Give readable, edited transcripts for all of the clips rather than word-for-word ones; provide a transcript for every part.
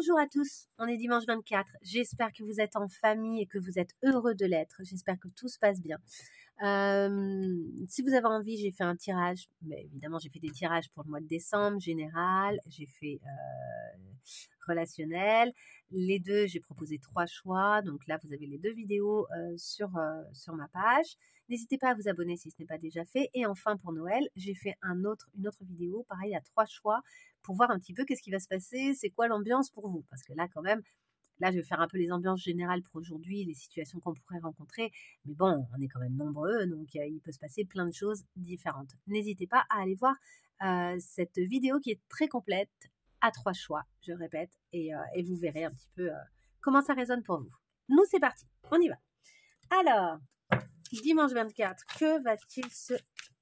Bonjour à tous, on est dimanche 24. J'espère que vous êtes en famille et que vous êtes heureux de l'être. J'espère que tout se passe bien. Si vous avez envie, j'ai fait un tirage. Mais évidemment, j'ai fait des tirages pour le mois de décembre, général. J'ai fait relationnel. Les deux, j'ai proposé 3 choix. Donc là, vous avez les 2 vidéos sur ma page. N'hésitez pas à vous abonner si ce n'est pas déjà fait. Et enfin, pour Noël, j'ai fait une autre vidéo. Pareil, à 3 choix pour voir un petit peu qu'est-ce qui va se passer, c'est quoi l'ambiance pour vous. Parce que là, quand même, là, je vais faire un peu les ambiances générales pour aujourd'hui, les situations qu'on pourrait rencontrer. Mais bon, on est quand même nombreux, donc il peut se passer plein de choses différentes. N'hésitez pas à aller voir cette vidéo qui est très complète, à 3 choix, je répète, et vous verrez un petit peu comment ça résonne pour vous. Nous, c'est parti, on y va. Alors, dimanche 24, que va-t-il se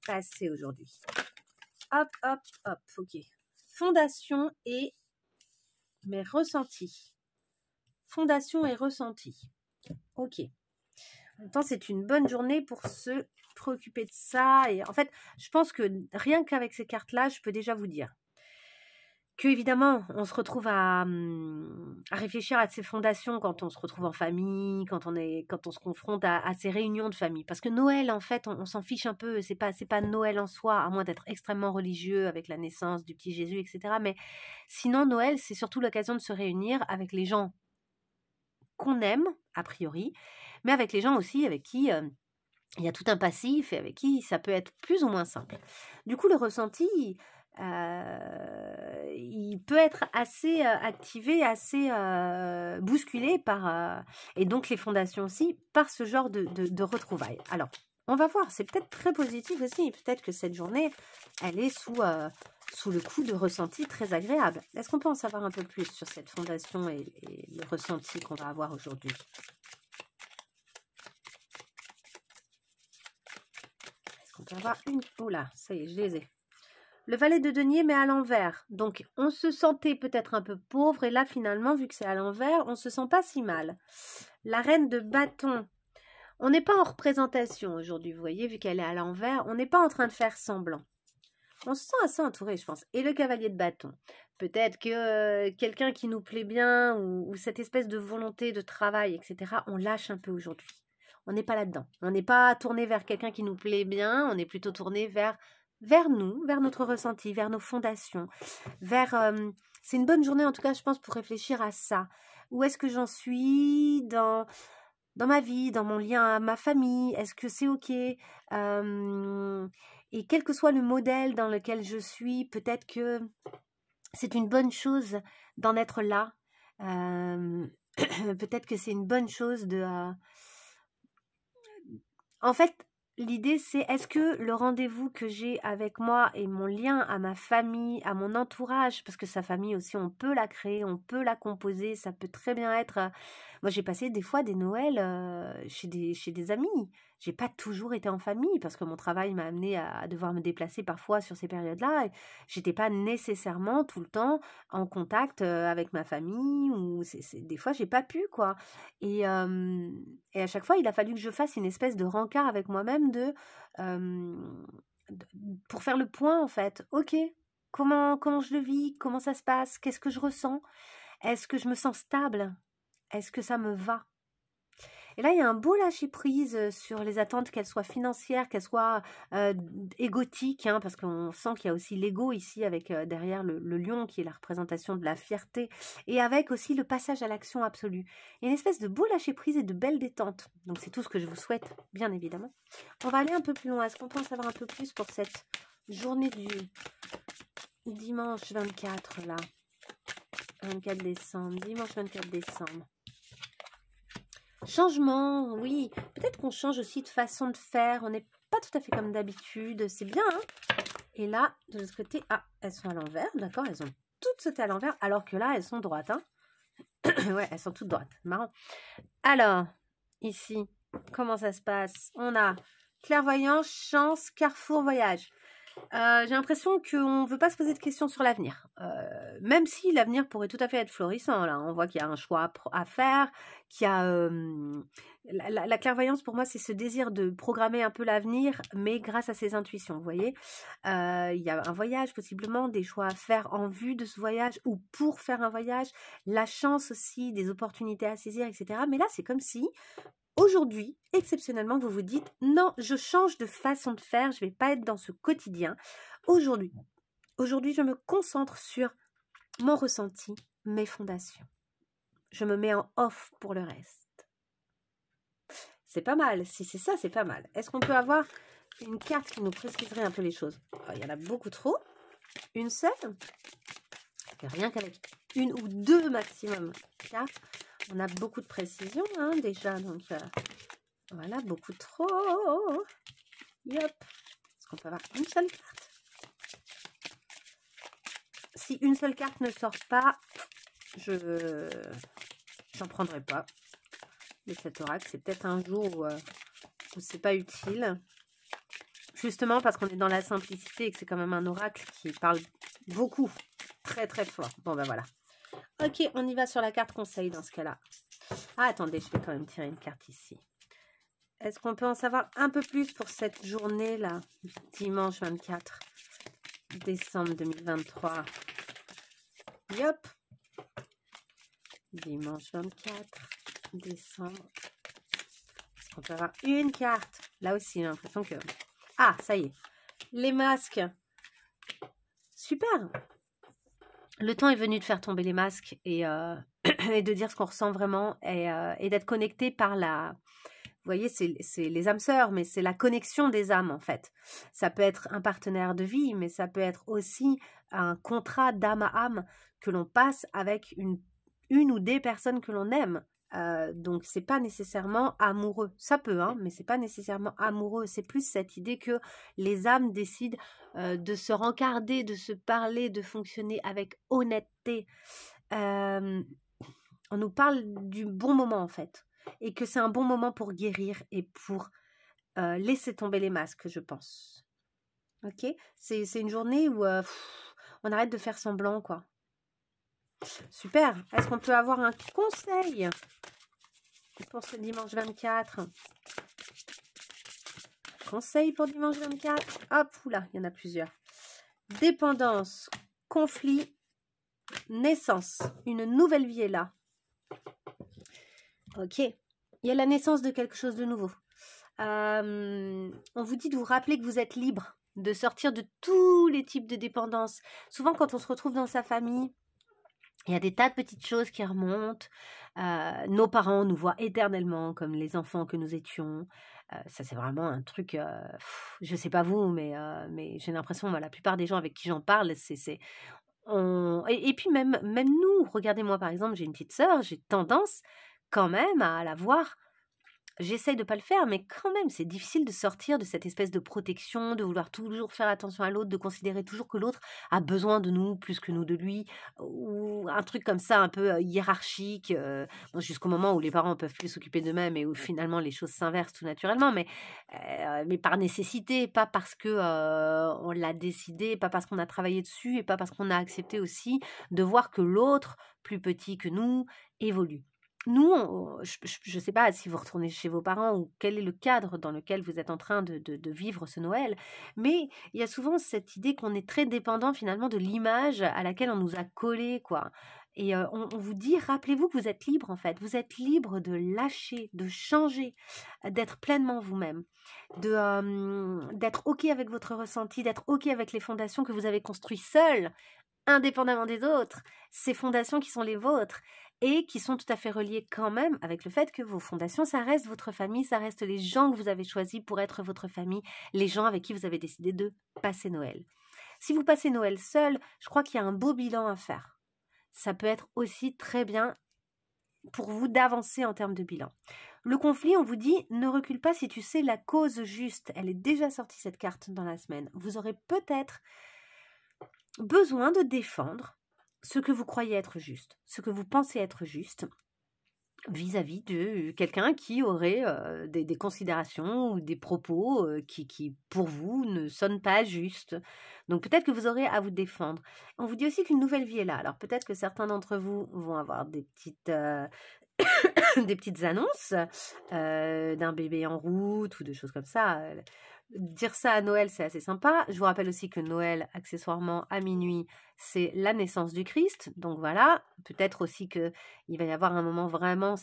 passer aujourd'hui? Hop, hop, hop, ok. Fondation et mes ressentis. Fondation et ressentis. Ok. En même temps, c'est une bonne journée pour se préoccuper de ça. Et en fait, je pense que rien qu'avec ces cartes-là, je peux déjà vous dire que, évidemment, on se retrouve à réfléchir à ces fondations quand on se retrouve en famille, quand on se confronte à ces réunions de famille. Parce que Noël, en fait, on s'en fiche un peu. C'est pas Noël en soi, à moins d'être extrêmement religieux avec la naissance du petit Jésus, etc. Mais sinon, Noël, c'est surtout l'occasion de se réunir avec les gens qu'on aime, a priori, mais avec les gens aussi avec qui il y a tout un passif et avec qui ça peut être plus ou moins simple. Du coup, le ressenti, il peut être assez activé, assez bousculé par, et donc les fondations aussi, par ce genre de retrouvailles. Alors, on va voir, c'est peut-être très positif aussi, peut-être que cette journée, elle est sous le coup de ressenti très agréable. Est-ce qu'on peut en savoir un peu plus sur cette fondation et le ressenti qu'on va avoir aujourd'hui? Est-ce qu'on peut avoir une... Oh là, ça y est, je les ai. Le valet de denier, mais à l'envers. Donc, on se sentait peut-être un peu pauvre. Et là, finalement, vu que c'est à l'envers, on se sent pas si mal. La reine de bâton. On n'est pas en représentation aujourd'hui, vous voyez, vu qu'elle est à l'envers. On n'est pas en train de faire semblant. On se sent assez entouré, je pense. Et le cavalier de bâton. Peut-être que quelqu'un qui nous plaît bien ou cette espèce de volonté de travail, etc., on lâche un peu aujourd'hui. On n'est pas là-dedans. On n'est pas tourné vers quelqu'un qui nous plaît bien. On est plutôt tourné vers nous, vers notre ressenti, vers nos fondations. C'est une bonne journée, en tout cas, je pense, pour réfléchir à ça. Où est-ce que j'en suis dans ma vie, dans mon lien à ma famille? Est-ce que c'est OK? Et quel que soit le modèle dans lequel je suis, peut-être que c'est une bonne chose d'en être là. Peut-être que c'est une bonne chose de... En fait, l'idée, c'est est-ce que le rendez-vous que j'ai avec moi et mon lien à ma famille, à mon entourage, parce que sa famille aussi, on peut la créer, on peut la composer, ça peut très bien être... Moi, j'ai passé des fois des Noëls chez des amis. J'ai pas toujours été en famille parce que mon travail m'a amené à devoir me déplacer parfois sur ces périodes-là. J'étais pas nécessairement tout le temps en contact avec ma famille ou des fois j'ai pas pu quoi. Et à chaque fois il a fallu que je fasse une espèce de rencard avec moi-même pour faire le point en fait. Ok, comment je le vis, comment ça se passe, qu'est-ce que je ressens, est-ce que je me sens stable, est-ce que ça me va? Et là, il y a un beau lâcher-prise sur les attentes, qu'elles soient financières, qu'elles soient égotiques, hein, parce qu'on sent qu'il y a aussi l'ego ici, avec derrière le lion, qui est la représentation de la fierté, et avec aussi le passage à l'action absolue. Il y a une espèce de beau lâcher-prise et de belle détente. Donc, c'est tout ce que je vous souhaite, bien évidemment. On va aller un peu plus loin. Est-ce qu'on peut en savoir un peu plus pour cette journée du dimanche 24, là? 24 décembre, dimanche 24 décembre. Changement, oui. Peut-être qu'on change aussi de façon de faire. On n'est pas tout à fait comme d'habitude. C'est bien, hein? Et là, de l'autre côté, ah, elles sont à l'envers. D'accord, elles ont toutes sauté à l'envers. Alors que là, elles sont droites, hein? Ouais, elles sont toutes droites. Marrant. Alors, ici, comment ça se passe? On a clairvoyance, chance, carrefour, voyage. J'ai l'impression qu'on ne veut pas se poser de questions sur l'avenir. Même si l'avenir pourrait tout à fait être florissant. Là, on voit qu'il y a un choix à faire, qu'il y a... la clairvoyance, pour moi, c'est ce désir de programmer un peu l'avenir, mais grâce à ses intuitions, vous voyez. Il y a un voyage, possiblement, des choix à faire en vue de ce voyage ou pour faire un voyage. La chance aussi, des opportunités à saisir, etc. Mais là, c'est comme si... Aujourd'hui, exceptionnellement, vous vous dites, non, je change de façon de faire, je ne vais pas être dans ce quotidien. Aujourd'hui, je me concentre sur mon ressenti, mes fondations. Je me mets en off pour le reste. C'est pas mal, si c'est ça, c'est pas mal. Est-ce qu'on peut avoir une carte qui nous préciserait un peu les choses? Il y en a beaucoup trop. Une seule? Rien qu'avec une ou deux maximum cartes. On a beaucoup de précision, hein, déjà, donc voilà, beaucoup trop. Yop. Est-ce qu'on peut avoir une seule carte? Si une seule carte ne sort pas, j'en prendrai pas. Mais cet oracle, c'est peut-être un jour où c'est pas utile. Justement parce qu'on est dans la simplicité et que c'est quand même un oracle qui parle beaucoup, très très fort. Bon ben voilà. Ok, on y va sur la carte conseil dans ce cas-là. Ah, attendez, je vais quand même tirer une carte ici. Est-ce qu'on peut en savoir un peu plus pour cette journée-là, dimanche 24 décembre 2023? Yop. Dimanche 24 décembre. Est-ce qu'on peut avoir une carte? Là aussi, j'ai l'impression que... Ah, ça y est. Les masques. Super. Le temps est venu de faire tomber les masques et de dire ce qu'on ressent vraiment et d'être connecté par la... Vous voyez, c'est les âmes sœurs, mais c'est la connexion des âmes en fait. Ça peut être un partenaire de vie, mais ça peut être aussi un contrat d'âme à âme que l'on passe avec une ou des personnes que l'on aime. Donc c'est pas nécessairement amoureux, ça peut, hein, mais c'est pas nécessairement amoureux. C'est plus cette idée que les âmes décident de se rencarder, de se parler, de fonctionner avec honnêteté. On nous parle du bon moment en fait, et que c'est un bon moment pour guérir et pour laisser tomber les masques, je pense. Ok, c'est une journée où on arrête de faire semblant, quoi. Super. Est-ce qu'on peut avoir un conseil pour ce dimanche 24? Conseil pour dimanche 24. Hop, oula, il y en a plusieurs. Dépendance, conflit, naissance. Une nouvelle vie est là. Ok. Il y a la naissance de quelque chose de nouveau. On vous dit de vous rappeler que vous êtes libre, de sortir de tous les types de dépendance. Souvent, quand on se retrouve dans sa famille, il y a des tas de petites choses qui remontent. Nos parents nous voient éternellement comme les enfants que nous étions. Ça, c'est vraiment un truc, je ne sais pas vous, mais j'ai l'impression, la plupart des gens avec qui j'en parle, et puis même nous, regardez-moi par exemple, j'ai une petite sœur, j'ai tendance quand même à la voir. J'essaye de ne pas le faire, mais quand même, c'est difficile de sortir de cette espèce de protection, de vouloir toujours faire attention à l'autre, de considérer toujours que l'autre a besoin de nous plus que nous de lui, ou un truc comme ça un peu hiérarchique, jusqu'au moment où les parents peuvent plus s'occuper d'eux-mêmes et où finalement les choses s'inversent tout naturellement, mais par nécessité, pas parce que on l'a décidé, pas parce qu'on a travaillé dessus et pas parce qu'on a accepté aussi de voir que l'autre, plus petit que nous, évolue. Nous, je ne sais pas si vous retournez chez vos parents ou quel est le cadre dans lequel vous êtes en train de vivre ce Noël, mais il y a souvent cette idée qu'on est très dépendant finalement de l'image à laquelle on nous a collé, quoi. Et on vous dit, rappelez-vous que vous êtes libre en fait, vous êtes libre de lâcher, de changer, d'être pleinement vous-même, d'être OK avec votre ressenti, d'être OK avec les fondations que vous avez construites seules, indépendamment des autres, ces fondations qui sont les vôtres et qui sont tout à fait reliées quand même avec le fait que vos fondations, ça reste votre famille, ça reste les gens que vous avez choisis pour être votre famille, les gens avec qui vous avez décidé de passer Noël. Si vous passez Noël seul, je crois qu'il y a un beau bilan à faire. Ça peut être aussi très bien pour vous d'avancer en termes de bilan. Le conflit, on vous dit, ne recule pas si tu sais la cause juste. Elle est déjà sortie cette carte dans la semaine. Vous aurez peut-être besoin de défendre ce que vous croyez être juste, ce que vous pensez être juste. vis-à-vis de quelqu'un qui aurait des considérations ou des propos qui, pour vous, ne sonnent pas justes. Donc peut-être que vous aurez à vous défendre. On vous dit aussi qu'une nouvelle vie est là. Alors peut-être que certains d'entre vous vont avoir des des petites annonces d'un bébé en route ou de choses comme ça. Dire ça à Noël, c'est assez sympa. Je vous rappelle aussi que Noël, accessoirement, à minuit, c'est la naissance du Christ. Donc voilà, peut-être aussi qu'il va y avoir un moment vraiment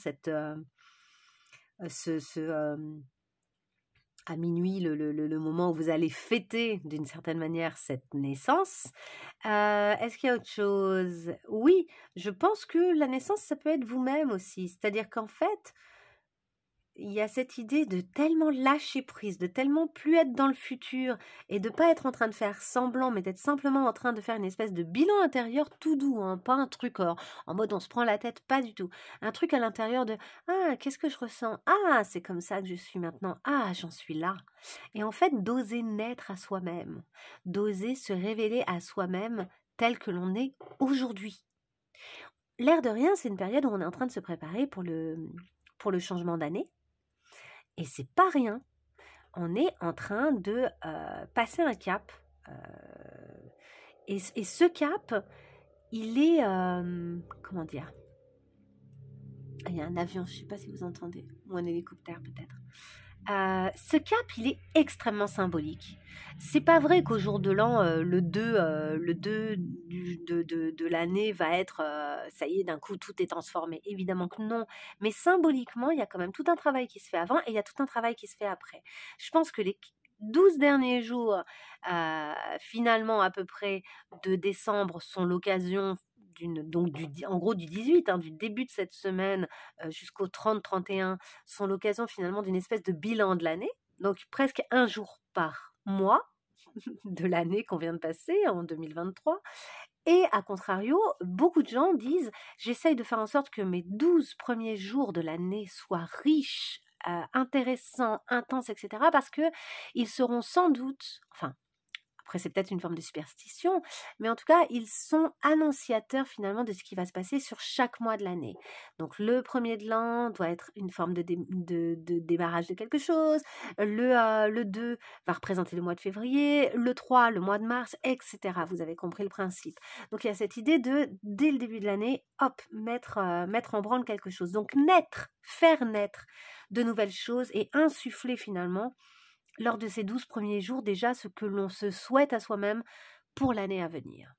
à minuit, le moment où vous allez fêter d'une certaine manière cette naissance. Est-ce qu'il y a autre chose? Oui, je pense que la naissance, ça peut être vous-même aussi. C'est-à-dire qu'en fait, il y a cette idée de tellement lâcher prise, de tellement plus être dans le futur et de pas être en train de faire semblant, mais d'être simplement en train de faire une espèce de bilan intérieur tout doux, hein, pas un truc en mode on se prend la tête, pas du tout. Un truc à l'intérieur de ah, qu'est-ce que je ressens? Ah, c'est comme ça que je suis maintenant. Ah, j'en suis là. Et en fait, d'oser naître à soi-même, d'oser se révéler à soi-même tel que l'on est aujourd'hui. L'air de rien, c'est une période où on est en train de se préparer pour le changement d'année. Et c'est pas rien. On est en train de passer un cap. Et ce cap, il est... comment dire? Il y a un avion, je ne sais pas si vous entendez. Ou un hélicoptère peut-être. Ce cap, il est extrêmement symbolique. C'est pas vrai qu'au jour de l'an, le 2 de l'année va être, ça y est, d'un coup, tout est transformé. Évidemment que non. Mais symboliquement, il y a quand même tout un travail qui se fait avant et il y a tout un travail qui se fait après. Je pense que les 12 derniers jours, finalement, à peu près, de décembre, sont l'occasion en gros du 18, hein, du début de cette semaine jusqu'au 30-31, sont l'occasion finalement d'une espèce de bilan de l'année, donc presque un jour par mois de l'année qu'on vient de passer en 2023. Et à contrario, beaucoup de gens disent « j'essaye de faire en sorte que mes 12 premiers jours de l'année soient riches, intéressants, intenses, etc. parce qu'ils seront sans doute, enfin, après, c'est peut-être une forme de superstition, mais en tout cas, ils sont annonciateurs finalement de ce qui va se passer sur chaque mois de l'année. Donc, le premier de l'an doit être une forme de démarrage de quelque chose. Le 2 va représenter le mois de février. Le 3, le mois de mars, etc. Vous avez compris le principe. Donc, il y a cette idée de, dès le début de l'année, hop, mettre en branle quelque chose. Donc, faire naître de nouvelles choses et insuffler finalement lors de ces 12 premiers jours déjà ce que l'on se souhaite à soi-même pour l'année à venir.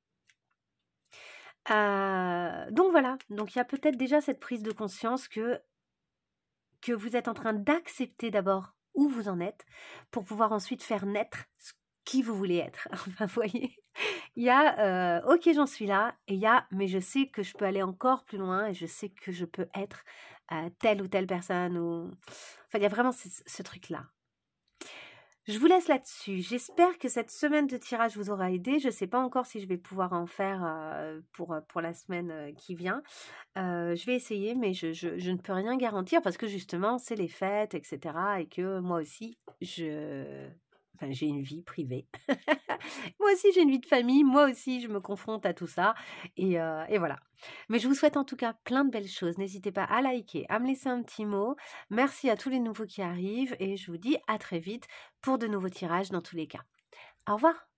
Donc voilà, donc il y a peut-être déjà cette prise de conscience que vous êtes en train d'accepter d'abord où vous en êtes pour pouvoir ensuite faire naître qui vous voulez être. Enfin, vous voyez, il y a ok, j'en suis là, et il y a mais je sais que je peux aller encore plus loin et je sais que je peux être telle ou telle personne. Enfin, il y a vraiment ce truc-là. Je vous laisse là-dessus. J'espère que cette semaine de tirage vous aura aidé. Je ne sais pas encore si je vais pouvoir en faire pour la semaine qui vient. Je vais essayer, mais je ne peux rien garantir parce que justement, c'est les fêtes, etc. Et que moi aussi, j'ai une vie privée. Moi aussi, j'ai une vie de famille. Moi aussi, je me confronte à tout ça. Et voilà. Mais je vous souhaite en tout cas plein de belles choses. N'hésitez pas à liker, à me laisser un petit mot. Merci à tous les nouveaux qui arrivent. Et je vous dis à très vite pour de nouveaux tirages dans tous les cas. Au revoir.